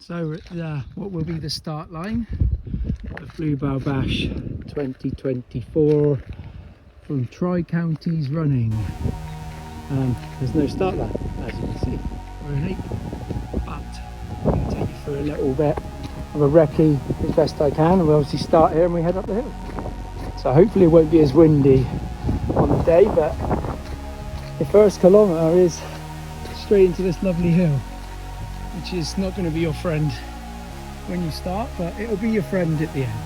So we're at what will be the start line of Bluebell Bash 2024 from Tri-Counties Running. There's no start line, as you can see. We're in April, but I'm going to take you through a little bit of a recce as best I can, and we obviously start here and we head up the hill. So hopefully it won't be as windy on the day, but the first kilometre is straight into this lovely hill, which is not going to be your friend when you start, but it'll be your friend at the end.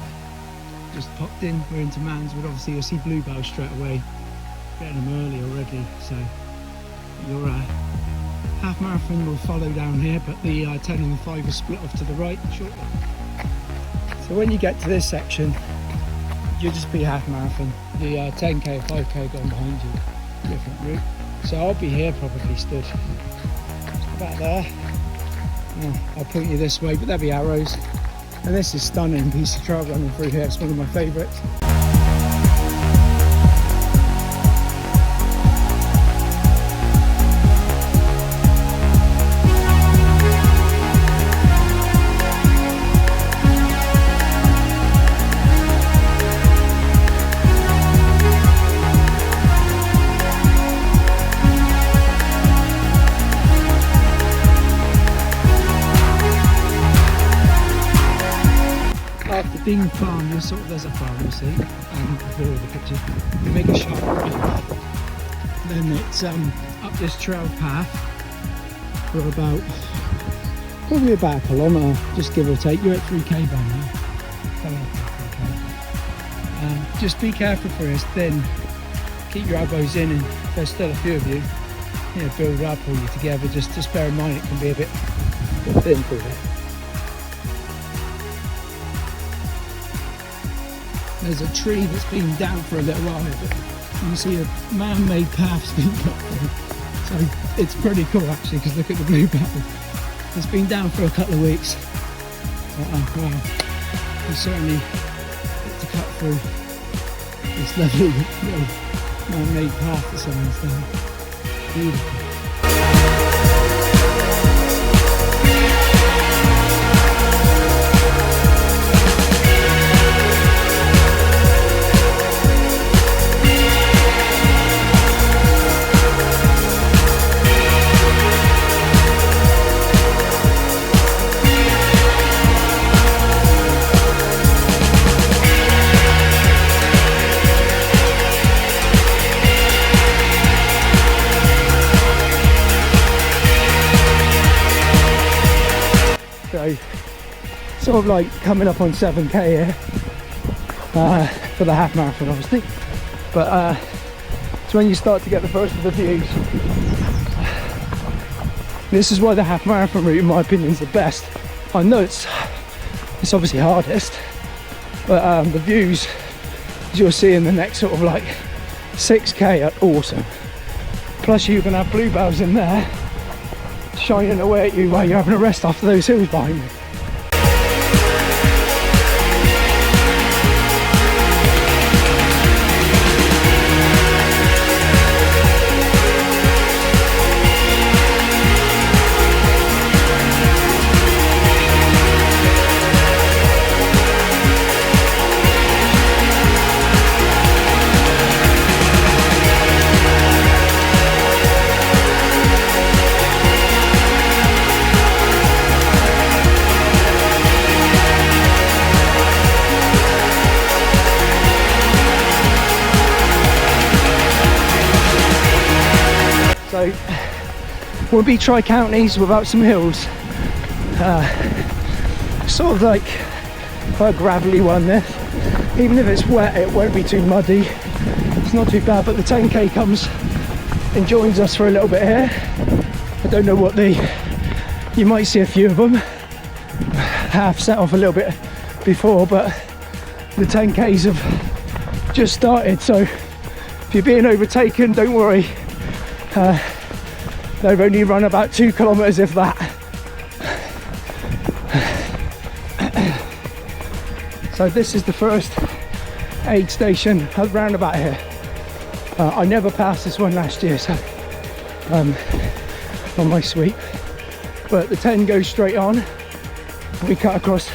Just popped in, we're into Manswood. Obviously you'll see Bluebell straight away, getting them early already, so your half marathon will follow down here, but the 10 and the 5 will split off to the right shortly. So when you get to this section, you'll just be half marathon. The 10k, 5k going behind you, different route. So I'll be here probably stood just about there. I'll point you this way, but there'll be arrows. And this is stunning piece of trail running through here. It's one of my favourites. Being farm, there's a farm, you see, before the picture. You make a sharp right, then it's up this trail path for probably about a kilometre, just give or take. You're at 3k by now, coming up to 3k. Just be careful for this, then keep your elbows in, and there's still a few of you, build up all you together. Just bear in mind it can be a bit thin through here. There's a tree that's been down for a little while, but you can see a man-made path's been cut through. So it's pretty cool actually, because look at the Bluebell. It's been down for a couple of weeks. Wow, we certainly get to cut through this lovely little man-made path that someone's done. Beautiful. So, sort of like coming up on 7k here for the half marathon obviously, but it's when you start to get the first of the views. This is why the half marathon route in my opinion is the best. I know it's obviously hardest, but the views, as you'll see in the next sort of like 6k, are awesome. Plus you can have bluebells in there shining away at you while you're having a rest after those hills behind you. So we'll be Tri-Counties without some hills. Sort of like quite a gravelly one this. Even if it's wet, it won't be too muddy. It's not too bad, but the 10k comes and joins us for a little bit here. I don't know what you might see a few of them. Half set off a little bit before, but the 10ks have just started, so if you're being overtaken, don't worry. They've only run about 2 kilometres if that. So this is the first aid station round about here. I never passed this one last year, so on my sweep, but the 10 goes straight on, we cut across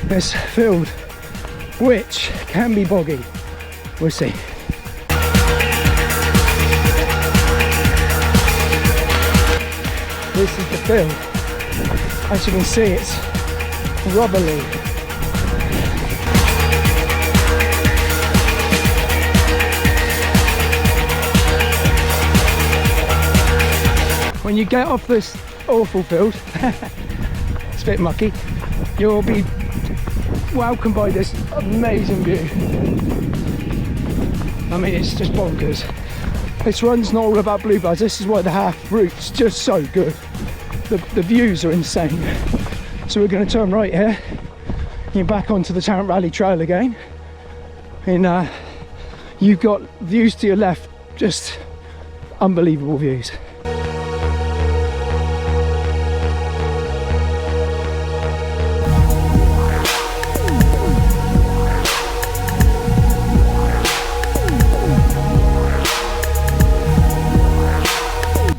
this field, which can be boggy. We'll see. This is the field. As you can see, it's rubbly. When you get off this awful field, it's a bit mucky, you'll be welcomed by this amazing view. I mean, it's just bonkers. This run's not all about bluebells. This is why the half route's just so good. The views are insane. So we're going to turn right here. You're back onto the Tarrant Valley Trail again. And you've got views to your left, just unbelievable views.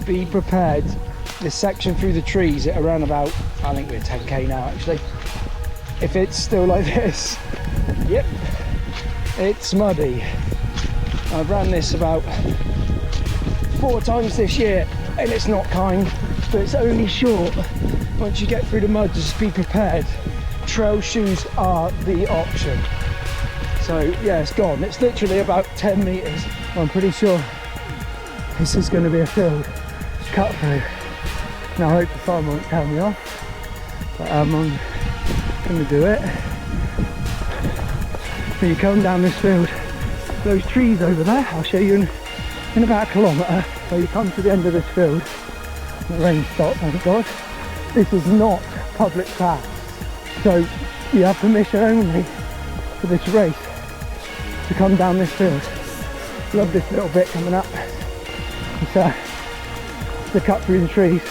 Be prepared, this section through the trees at around about, I think we're 10k now actually. If it's still like this, yep, it's muddy. I've ran this about 4 times this year and it's not kind, but it's only short. Once you get through the mud, just be prepared. Trail shoes are the option. So yeah, it's gone. It's literally about 10 meters. I'm pretty sure this is going to be a field cut through. Now I hope the farmer won't tell me off, but I'm going to do it. So you come down this field, those trees over there, I'll show you in about a kilometre. So you come to the end of this field, the rain stopped, thank God. This is not public path, so you have permission only for this race to come down this field. Love this little bit coming up. It's the cut through the trees.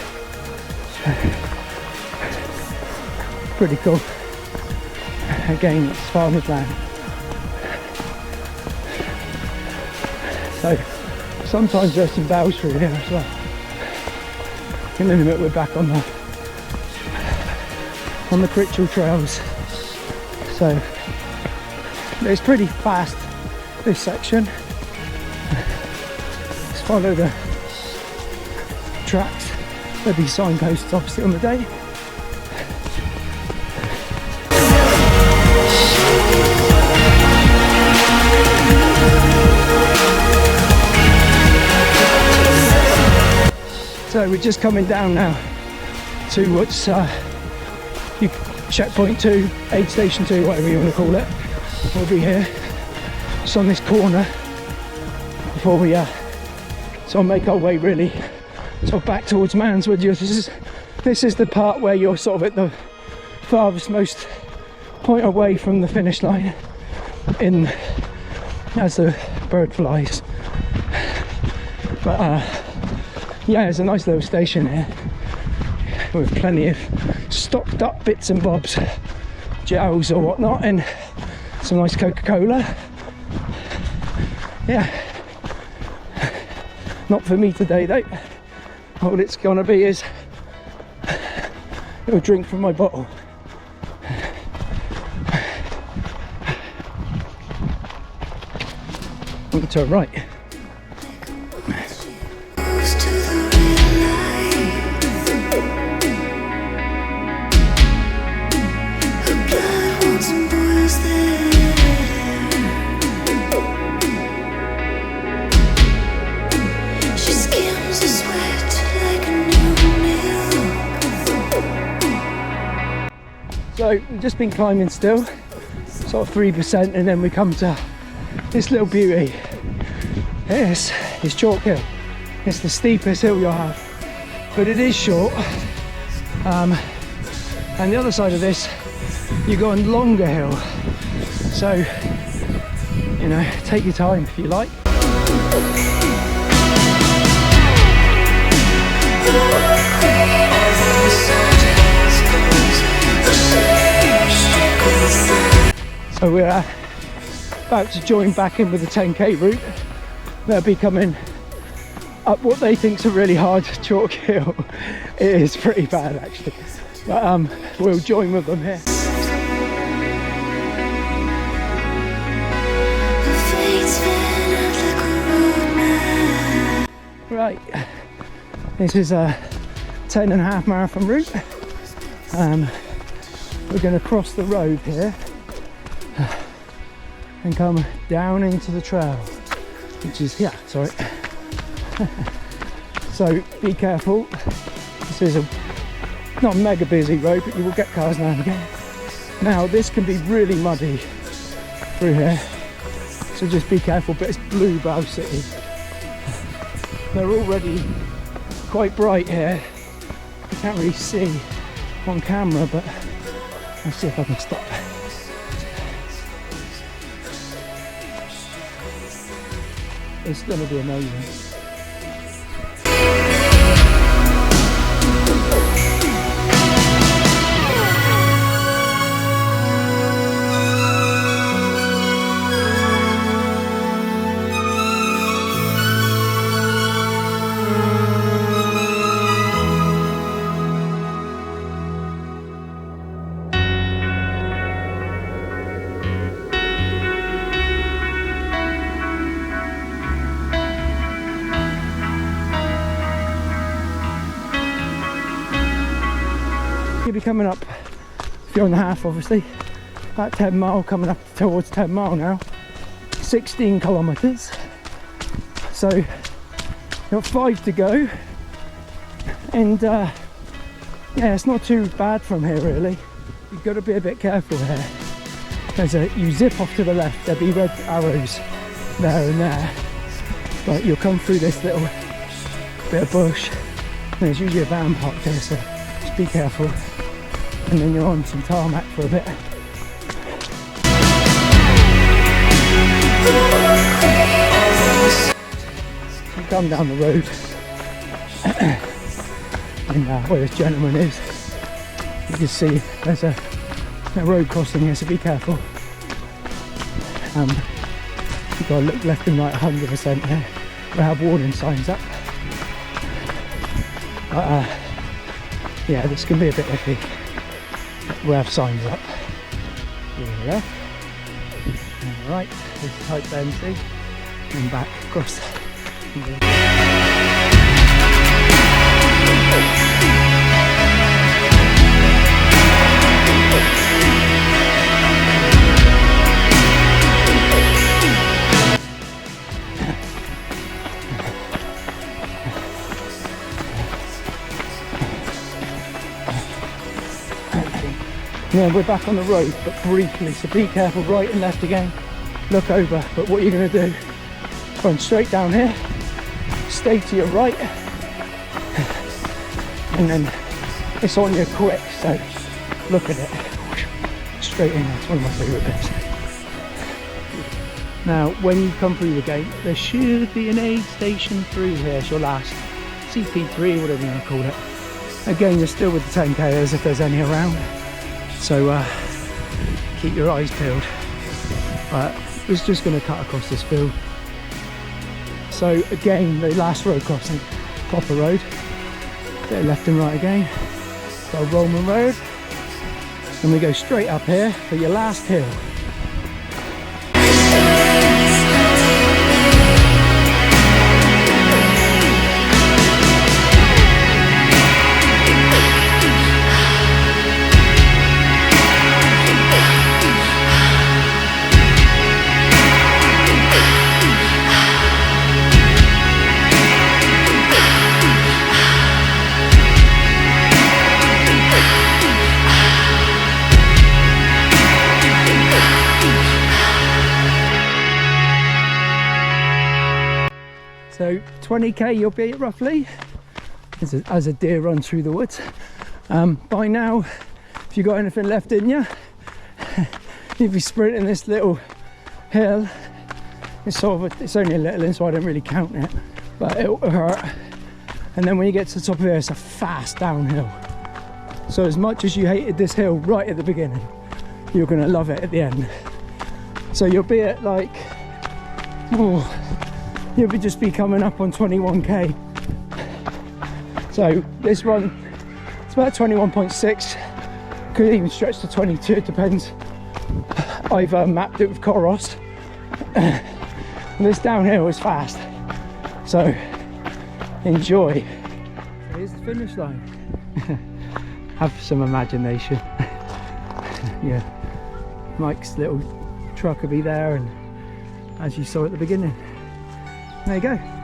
Pretty cool. Again, it's farmer's land. So sometimes there's some bells through here as well. In a minute we're back on the Critchell trails. So it's pretty fast, this section. Let's follow the tracks. There'll be signposts obviously on the day. So we're just coming down now to what's checkpoint 2, aid station 2, whatever you want to call it. We'll be here just on this corner before we sort of make our way really sort of back towards Manswood. This is the part where you're sort of at the farthest most point away from the finish line in as the bird flies. But yeah, it's a nice little station here with plenty of stocked up bits and bobs, gels or whatnot, and some nice Coca-Cola. Yeah, not for me today though. All it's gonna be is a little drink from my bottle. I'm gonna turn right. So we've just been climbing still, sort of 3%, and then we come to this little beauty. This is Chalk Hill. It's the steepest hill you'll have, but it is short. And the other side of this, you go on longer hill. So, you know, take your time if you like. So we're about to join back in with the 10k route. They'll be coming up what they think's a really hard chalk hill. It is pretty bad actually. But we'll join with them here. Right, this is a 10.5 marathon route. We're going to cross the road here and come down into the trail, which is here, sorry. So be careful. This is a not mega busy road, but you will get cars now and again. Now this can be really muddy through here, so just be careful. But it's Bluebell City. They're already quite bright here. You can't really see on camera, but let's see if I can stop. It's going to be amazing. You'll be coming up, if you're on the half obviously, about 10 mile, coming up towards 10 mile now, 16 kilometres. So you've got 5 to go, and yeah, it's not too bad from here really. You've got to be a bit careful here. You zip off to the left, there'll be red arrows there and there, but you'll come through this little bit of bush, and there's usually a van parked here, so just be careful. And then you're on some tarmac for a bit. You come down the road and where this gentleman is, you can see there's a road crossing here, so be careful. You've got to look left and right 100% here. We have warning signs up. But yeah, this can be a bit iffy. We have signs up. Here we go. Alright, this is Type MC and back across. Yeah, we're back on the road, but briefly, so be careful, right and left again, look over. But what you're going to do, run straight down here, stay to your right, and then it's on you quick, so look at it, straight in. That's one of my favourite bits. Now when you come through the gate, there should be an aid station through here. It's your last CP3, whatever you want to call it. Again, you're still with the 10Kers if there's any around. So keep your eyes peeled. It's just going to cut across this field. So again, the last road crossing, proper road. Bit of left and right again. Got a Roman road. And we go straight up here for your last hill. So 20k you'll be at roughly, as a deer runs through the woods. By now, if you've got anything left in you, you'd be sprinting this little hill. It's only a little in, so I don't really count it, but it'll hurt. And then when you get to the top of here, it's a fast downhill. So as much as you hated this hill right at the beginning, you're gonna love it at the end. So you'll be at like, you'll just be coming up on 21k. So this run It's about 21.6, could even stretch to 22, it depends. I've mapped it with Coros. And this downhill is fast, so enjoy. Here's the finish line. Have some imagination. Yeah, Mike's little truck will be there, and as you saw at the beginning, there you go.